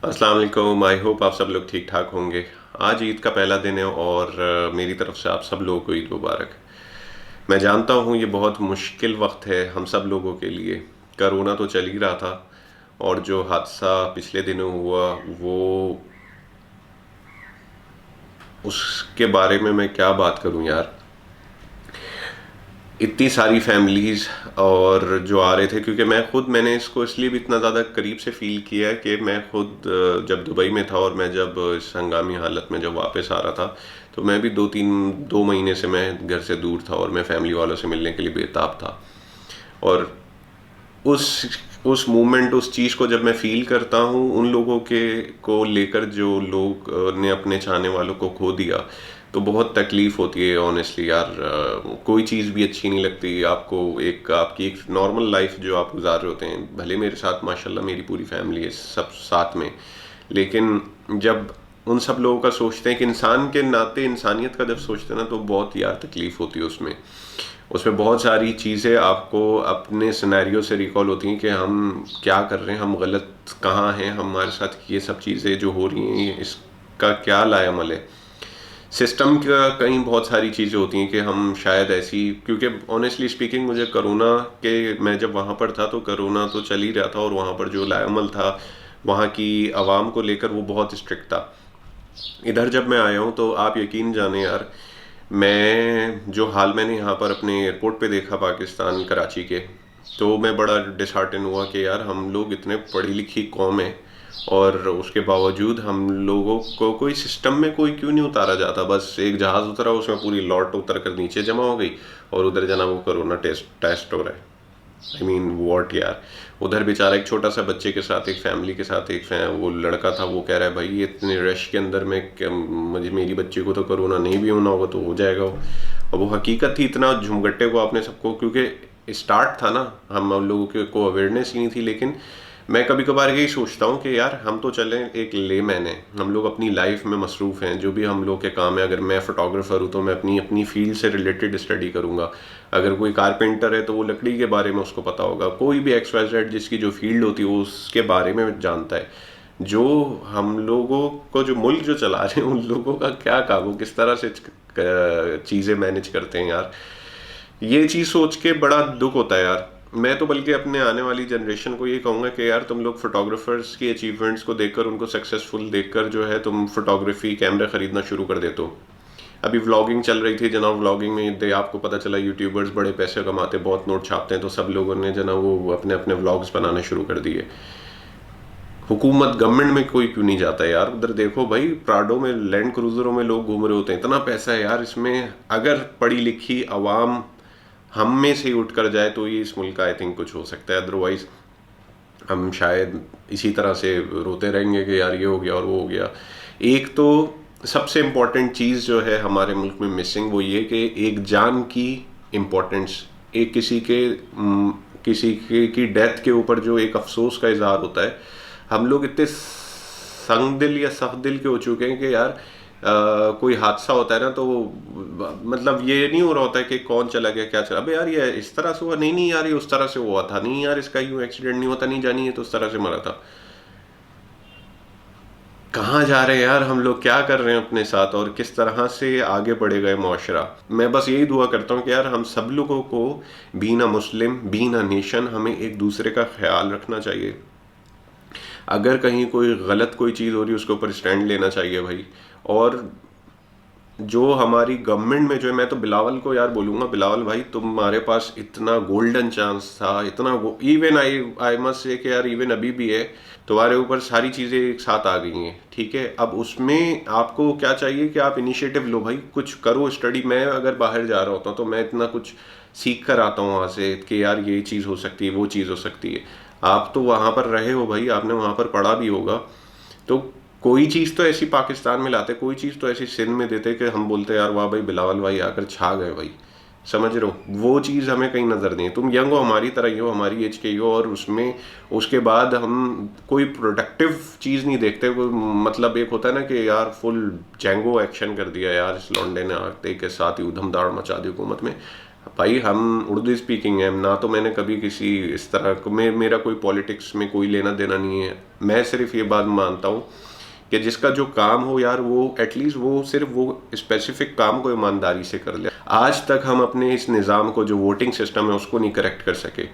अस्सलाम वालेकुम। I hope आप सब लोग ठीक ठाक होंगे। आज ईद का पहला दिन है और मेरी तरफ से आप सब लोगों को ईद मुबारक। मैं जानता हूँ ये बहुत मुश्किल वक्त है हम सब लोगों के लिए। कोरोना तो चल ही रहा था और जो हादसा पिछले दिनों हुआ वो उसके बारे में मैं क्या बात करूँ यार। इतनी सारी फैमिलीज़ और जो आ रहे थे, क्योंकि मैंने इसको इसलिए भी इतना ज़्यादा करीब से फ़ील किया है कि मैं खुद जब दुबई में था और मैं जब इस हंगामी हालत में जब वापस आ रहा था, तो मैं भी 2 महीने से मैं घर से दूर था और मैं फैमिली वालों से मिलने के लिए बेताब था। और उस उस मोमेंट, उस चीज़ को जब मैं फ़ील करता हूँ उन लोगों के को लेकर जो लोग ने अपने चाहने वालों को खो दिया, तो बहुत तकलीफ़ होती है ऑनेस्टली यार। कोई चीज़ भी अच्छी नहीं लगती आपको। आपकी एक नॉर्मल लाइफ जो आप गुजार रहे होते हैं, भले मेरे साथ माशाल्लाह मेरी पूरी फैमिली है सब साथ में, लेकिन जब उन सब लोगों का सोचते हैं कि इंसान के नाते इंसानियत का जब सोचते हैं ना, तो बहुत यार तकलीफ़ होती है उसमें। उसमें बहुत सारी चीज़ें आपको अपने सिनेरियो से रिकॉल होती हैं कि हम क्या कर रहे हैं, हम गलत कहाँ हैं, हमारे साथ ये सब चीज़ें जो हो रही हैं इसका क्या लाएअमल है। सिस्टम का कहीं बहुत सारी चीज़ें होती हैं कि हम शायद ऐसी, क्योंकि ऑनेस्टली स्पीकिंग मुझे कोरोना के, मैं जब वहाँ पर था तो कोरोना तो चल ही रहा था और वहाँ पर जो लाएअमल था वहाँ की आवाम को लेकर वो बहुत स्ट्रिक्ट था। इधर जब मैं आया हूँ तो आप यकीन जाने यार, मैं जो हाल मैंने यहाँ पर अपने एयरपोर्ट पे देखा पाकिस्तान कराची के, तो मैं बड़ा डिसहार्टन हुआ कि यार हम लोग इतने पढ़ी लिखी कौम है और उसके बावजूद हम लोगों को कोई सिस्टम में कोई क्यों नहीं उतारा जाता। बस एक जहाज़ उतरा, उसमें पूरी लॉट उतर कर नीचे जमा हो गई और उधर जना वो कोरोना टेस्ट टेस्ट हो रहा है। आई मीन वॉट यार। उधर बेचारा एक छोटा सा बच्चे के साथ, एक फैमिली के साथ, वो लड़का था, वो कह रहा है भाई ये इतने रश के अंदर में मुझे, मेरी बच्ची को तो कोरोना नहीं भी होना होगा तो हो जाएगा वो। और वो हकीकत थी, इतना झुमगट्टे को आपने सबको, क्योंकि स्टार्ट था ना, हम लोगों के को अवेयरनेस ही नहीं थी। लेकिन मैं कभी कभार यही सोचता हूँ कि यार हम तो चलें, एक लेमैन है, हम लोग अपनी लाइफ में मसरूफ़ हैं, जो भी हम लोग के काम है। अगर मैं फोटोग्राफर हूँ तो मैं अपनी अपनी फील्ड से रिलेटेड स्टडी करूँगा। अगर कोई कारपेंटर है तो वो लकड़ी के बारे में उसको पता होगा। कोई भी एक्स वाई जेड जिसकी जो फील्ड होती है वो उसके बारे में जानता है। जो हम लोगों को, जो मुल्क जो चला रहे हैं उन लोगों का क्या काम, वो किस तरह से चीज़ें मैनेज करते हैं यार। ये चीज़ सोच के बड़ा दुख होता है यार। मैं तो बल्कि अपने आने वाली जनरेशन को ये कहूँगा कि यार तुम लोग फोटोग्राफर्स की अचीवमेंट्स को देखकर, उनको सक्सेसफुल देखकर जो है तुम फोटोग्राफी कैमरा खरीदना शुरू कर देते हो। अभी व्लॉगिंग चल रही थी जनाब, व्लॉगिंग में आपको पता चला यूट्यूबर्स बड़े पैसे कमाते, बहुत नोट छापते हैं, तो सब लोगों ने जना वो अपने अपने व्लॉग्स बनाने शुरू कर दिए। हुकूमत गवर्नमेंट में कोई क्यों नहीं जाता है यार। उधर देखो भाई, प्राडो में, लैंड क्रूजरों में लोग घूम रहे होते हैं, इतना पैसा है यार इसमें। अगर पढ़ी लिखी आवाम हम में से ही उठ कर जाए तो ये इस मुल्क का आई थिंक कुछ हो सकता है। अदरवाइज हम शायद इसी तरह से रोते रहेंगे कि यार ये हो गया और वो हो गया। एक तो सबसे इम्पोर्टेंट चीज़ जो है हमारे मुल्क में मिसिंग, वो ये कि एक जान की इम्पोर्टेंस, एक किसी के की डेथ के ऊपर जो एक अफसोस का इजहार होता है। हम लोग इतने संग दिल या सख्त दिल के हो चुके हैं कि यार कोई हादसा होता है ना तो मतलब ये नहीं हो रहा होता है कि कौन चला गया, क्या चला, अबे यार ये इस तरह से हुआ, नहीं नहीं यार ये उस तरह से हुआ था, नहीं यार इसका यूं एक्सीडेंट नहीं होता, नहीं जानी है तो उस तरह से मरा था। कहाँ जा रहे हैं यार हम लोग, क्या कर रहे हैं अपने साथ और किस तरह से आगे बढ़ेगा ये मुआशरा। मैं बस यही दुआ करता हूँ कि यार हम सब लोगों को, बीना मुस्लिम बीना नेशन, हमें एक दूसरे का ख्याल रखना चाहिए। अगर कहीं कोई गलत कोई चीज़ हो रही है उसके ऊपर स्टैंड लेना चाहिए भाई। और जो हमारी गवर्नमेंट में जो है, मैं तो बिलावल को यार बोलूँगा, बिलावल भाई तुम्हारे पास इतना गोल्डन चांस था, इतना even I I must say कि यार इवन अभी भी है, तुम्हारे ऊपर सारी चीज़ें एक साथ आ गई हैं, ठीक है। अब उसमें आपको क्या चाहिए कि आप इनिशिएटिव लो भाई, कुछ करो स्टडी। मैं अगर बाहर जा रहा होता हूँ तो मैं इतना कुछ सीख कर आता हूँ वहाँ से कि यार ये चीज़ हो सकती है, वो चीज़ हो सकती है। आप तो वहाँ पर रहे हो भाई, आपने वहाँ पर पढ़ा भी होगा, तो कोई चीज़ तो ऐसी पाकिस्तान में लाते, कोई चीज़ तो ऐसी सिंध में देते कि हम बोलते यार वाह भाई बिलावल भाई आकर छा गए भाई। समझ रहे हो, वो चीज़ हमें कहीं नज़र नहीं है। तुम यंग हो, हमारी तरह ही हो, हमारी एज के ही हो, और उसमें उसके बाद हम कोई प्रोडक्टिव चीज़ नहीं देखते। मतलब एक होता है ना कि यार फुल जैंगो एक्शन कर दिया यार इस लौंडे ने, आते के साथ ही उधम दाड़ मचा दी हुकूमत में। भाई हम उर्दू स्पीकिंग है ना, तो मैंने कभी किसी इस तरह को मेरा कोई पॉलिटिक्स में कोई लेना देना नहीं है। मैं सिर्फ ये बात मानता हूँ कि जिसका जो काम हो यार, वो एटलीस्ट वो सिर्फ वो स्पेसिफिक काम को ईमानदारी से कर ले। आज तक हम अपने इस निज़ाम को, जो वोटिंग सिस्टम है, उसको नहीं करेक्ट कर सके।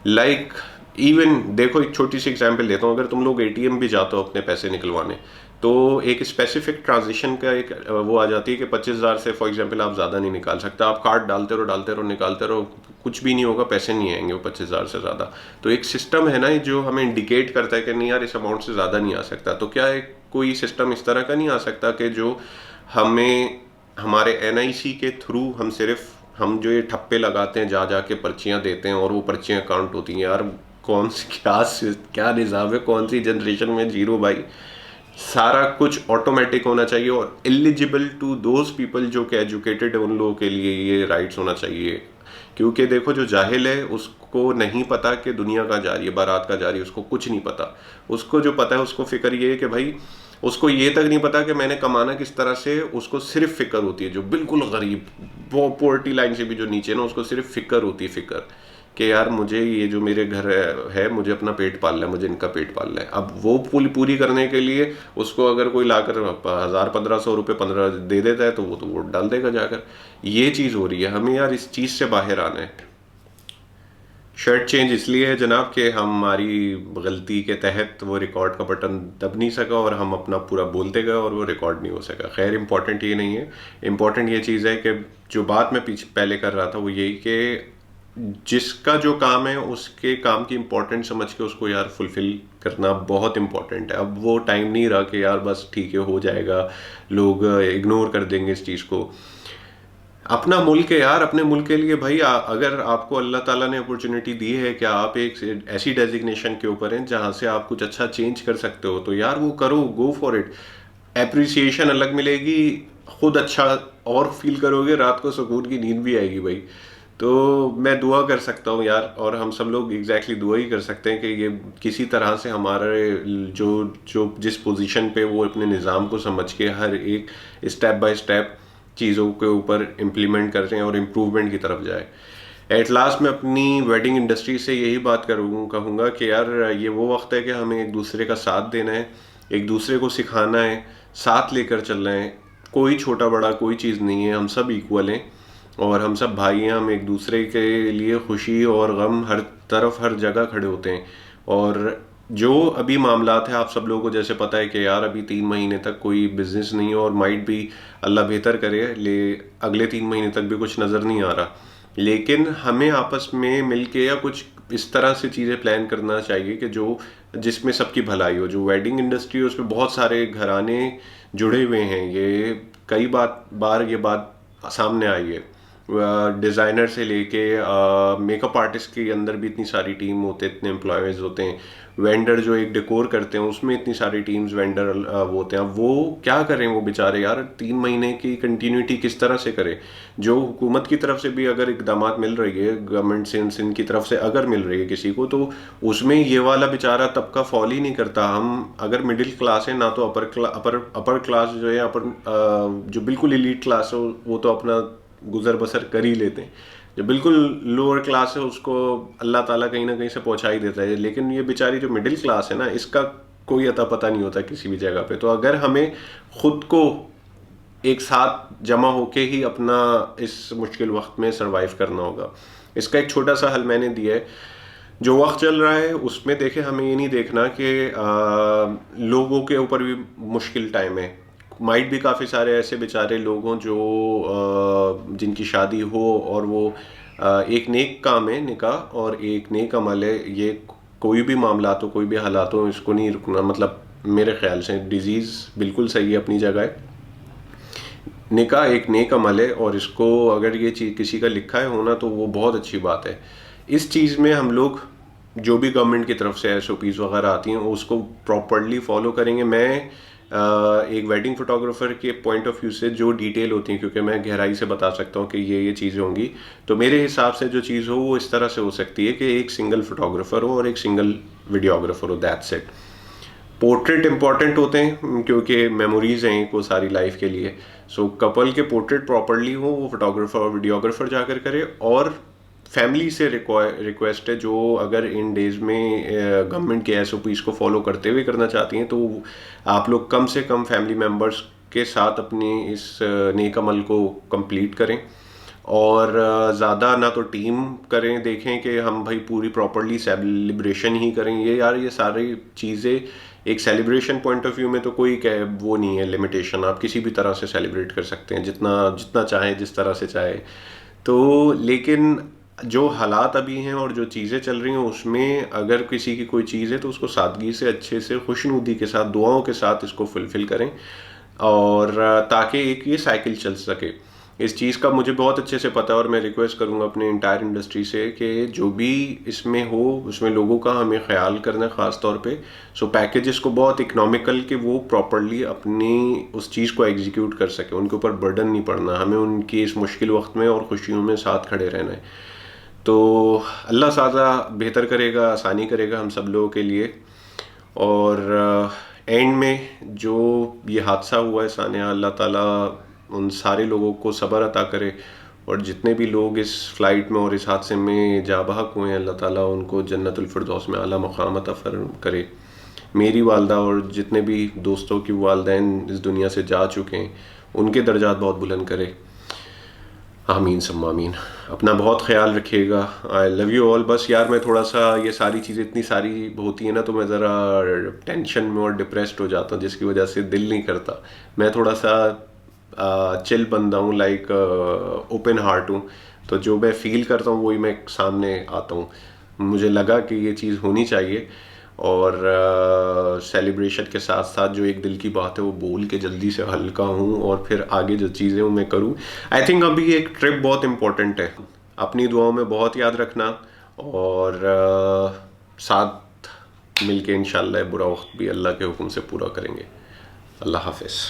लाइक इवन देखो, एक छोटी सी एग्जांपल देता हूँ। अगर तुम लोग एटीएम भी जाते हो अपने पैसे निकलवाने, तो एक स्पेसिफिक ट्रांजिशन का एक वो आ जाती है कि 25,000 से फॉर एग्जांपल आप ज़्यादा नहीं निकाल सकते। आप कार्ड डालते रहो निकालते रहो, कुछ भी नहीं होगा, पैसे नहीं आएंगे वो 25,000 से ज़्यादा। तो एक सिस्टम है ना जो हमें इंडिकेट करता है कि नहीं यार, इस अमाउंट से ज़्यादा नहीं आ सकता। तो क्या एक कोई सिस्टम इस तरह का नहीं आ सकता कि जो हमें हमारे एनआईसी के थ्रू हम जो ये ठप्पे लगाते हैं, जा के पर्चियां देते हैं और वो पर्चियां काउंट होती हैं। यार कौन सी क्या निज़ाम है, कौन सी जनरेशन में जीरो भाई। सारा कुछ ऑटोमेटिक होना चाहिए और एलिजिबल टू दोज पीपल जो कि एजुकेटेड है, उन लोगों के लिए ये राइट्स होना चाहिए। क्योंकि देखो, जो जाहिल है उसको नहीं पता कि दुनिया का जा रही है, बारात का जा रही है, उसको कुछ नहीं पता। उसको जो पता है, उसको फिक्र ये है कि भाई, उसको ये तक नहीं पता कि मैंने कमाना किस तरह से। उसको सिर्फ फिक्र होती है, जो बिल्कुल गरीब, वो पोवर्टी लाइन से भी जो नीचे ना, उसको सिर्फ फिक्र होती है, फिक्र कि यार मुझे ये जो मेरे घर है मुझे अपना पेट पालना है, मुझे इनका पेट पालना है। अब वो पूरी करने के लिए उसको अगर कोई लाकर 1,000-1,500 रुपये 15 दे देता है, तो वो तो वोट डाल देगा जाकर। ये चीज़ हो रही है। हमें यार इस चीज़ से बाहर आना है। शर्ट चेंज इसलिए है जनाब कि हमारी गलती के तहत वो रिकॉर्ड का बटन दब नहीं सका और हम अपना पूरा बोलते गए और वो रिकॉर्ड नहीं हो सका। खैर, इंपॉर्टेंट ये नहीं है। इंपॉर्टेंट ये चीज़ है कि जो बात मैं पहले कर रहा था वो यही कि जिसका जो काम है उसके काम की इम्पोर्टेंट समझ के उसको यार फुलफिल करना बहुत इम्पोर्टेंट है। अब वो टाइम नहीं रहा कि यार बस ठीक है हो जाएगा, लोग इग्नोर कर देंगे इस चीज़ को। अपना मुल्क है यार, अपने मुल्क के लिए भाई, अगर आपको अल्लाह ताला ने अपॉर्चुनिटी दी है कि आप एक ऐसी डेजिग्नेशन के ऊपर हैं जहां से आप कुछ अच्छा चेंज कर सकते हो, तो यार वो करो, गो फॉर इट। एप्रिसिएशन अलग मिलेगी, खुद अच्छा और फील करोगे, रात को सुकून की नींद भी आएगी भाई। तो मैं दुआ कर सकता हूँ यार, और हम सब लोग एग्जैक्टली दुआ ही कर सकते हैं कि ये किसी तरह से हमारे जो जो जिस पोजीशन पे वो अपने निज़ाम को समझ के हर एक स्टेप बाय स्टेप चीज़ों के ऊपर इम्प्लीमेंट कर रहे हैं और इम्प्रूवमेंट की तरफ जाए। एट लास्ट मैं अपनी वेडिंग इंडस्ट्री से यही बात कहूँगा कि यार ये वो वक्त है कि हमें एक दूसरे का साथ देना है, एक दूसरे को सिखाना है, साथ लेकर चलना है। कोई छोटा बड़ा कोई चीज़ नहीं है, हम सब इक्वल हैं और हम सब भाई हैं। हम एक दूसरे के लिए खुशी और गम हर तरफ हर जगह खड़े होते हैं। और जो अभी मामलात है, आप सब लोगों को जैसे पता है कि यार अभी 3 महीने तक कोई बिजनेस नहीं है और माइट भी अल्लाह बेहतर करे अगले 3 महीने तक भी कुछ नज़र नहीं आ रहा। लेकिन हमें आपस में मिलके या कुछ इस तरह से चीज़ें प्लान करना चाहिए कि जो जिसमें सबकी भलाई हो। जो वेडिंग इंडस्ट्री है उसमें बहुत सारे घराने जुड़े हुए हैं। ये कई बार ये बात सामने आई है। डिज़ाइनर से लेके मेकअप आर्टिस्ट के अंदर भी इतनी सारी टीम होते हैं, इतने एम्प्लॉयज़ होते हैं। वेंडर जो एक डेकोर करते हैं उसमें इतनी सारी टीम्स वेंडर वो होते हैं। अब वो क्या करें वो बेचारे यार, 3 महीने की कंटिन्यूटी किस तरह से करें। जो हुकूमत की तरफ से भी अगर इकदामात मिल रही है, गवर्नमेंट से इनकी तरफ से अगर मिल रही है किसी को, तो उसमें ये वाला बेचारा तबका फॉल ही नहीं करता। हम अगर मिडिल क्लास है ना, तो अपर क्लास जो है, जो बिल्कुल इलीट क्लास है वो तो अपना गुजर बसर कर ही लेते हैं। जो बिल्कुल लोअर क्लास है उसको अल्लाह ताला कहीं ना कहीं से पहुंचा ही देता है। लेकिन ये बेचारी जो मिडिल क्लास है ना, इसका कोई अता पता नहीं होता किसी भी जगह पे। तो अगर हमें खुद को एक साथ जमा होके ही अपना इस मुश्किल वक्त में सरवाइव करना होगा। इसका एक छोटा सा हल मैंने दिया है। जो वक्त चल रहा है उसमें देखें, हमें ये नहीं देखना कि लोगों के ऊपर भी मुश्किल टाइम है। माइट भी काफ़ी सारे ऐसे बेचारे लोग हों जो जिनकी शादी हो और वो एक नेक काम है निकाह और एक नेक अमल है। ये कोई भी मामला हो, कोई भी हालात हो, इसको नहीं रुकना। मतलब मेरे ख्याल से डिजीज़ बिल्कुल सही है अपनी जगह है, निकाह एक नेक अमल है और इसको अगर ये चीज़ किसी का लिखा है होना तो वो बहुत अच्छी बात है। इस चीज़ में हम लोग जो भी गवर्नमेंट की तरफ से SOPs वगैरह आती हैं उसको प्रॉपरली फॉलो करेंगे। मैं एक वेडिंग फोटोग्राफर के पॉइंट ऑफ व्यू से जो डिटेल होती हैं, क्योंकि मैं गहराई से बता सकता हूँ कि ये चीज़ें होंगी, तो मेरे हिसाब से जो चीज़ हो वो इस तरह से हो सकती है कि एक सिंगल फोटोग्राफर हो और एक सिंगल वीडियोग्राफर हो, दैट्स इट। पोर्ट्रेट इंपॉर्टेंट होते हैं क्योंकि मेमोरीज हैं वो सारी लाइफ के लिए। सो कपल के पोर्ट्रेट प्रॉपरली हो वो फोटोग्राफर और वीडियोग्राफर जाकर करे। और फैमिली से रिक्वेस्ट है, जो अगर इन डेज में गवर्नमेंट के एसओपीज को फॉलो करते हुए करना चाहती हैं, तो आप लोग कम से कम फैमिली मेम्बर्स के साथ अपनी इस नेक अमल को कंप्लीट करें। और ज़्यादा ना तो टीम करें, देखें कि हम भाई पूरी प्रॉपरली सेलिब्रेशन ही करें। ये सारी चीज़ें एक सेलिब्रेशन पॉइंट ऑफ व्यू में तो कोई वो नहीं है लिमिटेशन, आप किसी भी तरह से सेलिब्रेट कर सकते हैं, जितना जितना चाहें, जिस तरह से चाहे। तो लेकिन जो हालात अभी हैं और जो चीज़ें चल रही हैं उसमें अगर किसी की कोई चीज़ है तो उसको सादगी से, अच्छे से, खुशनुदी के साथ, दुआओं के साथ इसको फुलफ़िल करें। और ताकि एक ये साइकिल चल सके। इस चीज़ का मुझे बहुत अच्छे से पता है और मैं रिक्वेस्ट करूँगा अपने इंटायर इंडस्ट्री से कि जो भी इसमें हो उसमें लोगों का हमें ख्याल करना है ख़ास तौर पे। सो पैकेजेस को बहुत इकोनॉमिकल के वो प्रॉपरली अपनी उस चीज़ को एग्जीक्यूट कर सके, उनके ऊपर बर्डन नहीं पड़ना, हमें उनकी इस मुश्किल वक्त में और खुशियों में साथ खड़े रहना है। तो अल्लाह सादा बेहतर करेगा, आसानी करेगा हम सब लोगों के लिए। और एंड में जो ये हादसा हुआ है सानिया, अल्लाह ताला उन सारे लोगों को सब्र अता करे। और जितने भी लोग इस फ़्लाइट में और इस हादसे में जा बहक हुए हैं, अल्लाह ताला उनको जन्नतुल फिरदौस में आला मक़ाम अता करे। मेरी वालदा और जितने भी दोस्तों की वालदैन इस दुनिया से जा चुके हैं उनके दर्जात बहुत बुलंद करे। आमीन सम्मा आमीन। अपना बहुत ख्याल रखिएगा। I love you all. बस यार मैं थोड़ा सा ये सारी चीज़ें इतनी सारी होती हैं ना, तो मैं ज़रा टेंशन में और डिप्रेस्ड हो जाता हूँ, जिसकी वजह से दिल नहीं करता। मैं थोड़ा सा चिल बंदा हूँ, लाइक ओपन हार्ट हूँ। तो जो मैं फ़ील करता हूँ वही मैं सामने आता हूँ। मुझे लगा कि ये चीज़ होनी चाहिए और सेलिब्रेशन के साथ साथ जो एक दिल की बात है वो बोल के जल्दी से हल्का हूँ और फिर आगे जो चीज़ें वो मैं करूँ। आई थिंक अभी एक ट्रिप बहुत इम्पोर्टेंट है, अपनी दुआओं में बहुत याद रखना। और साथ मिलके इंशाल्लाह बुरा वक्त भी अल्लाह के हुक्म से पूरा करेंगे। अल्लाह हाफिज़।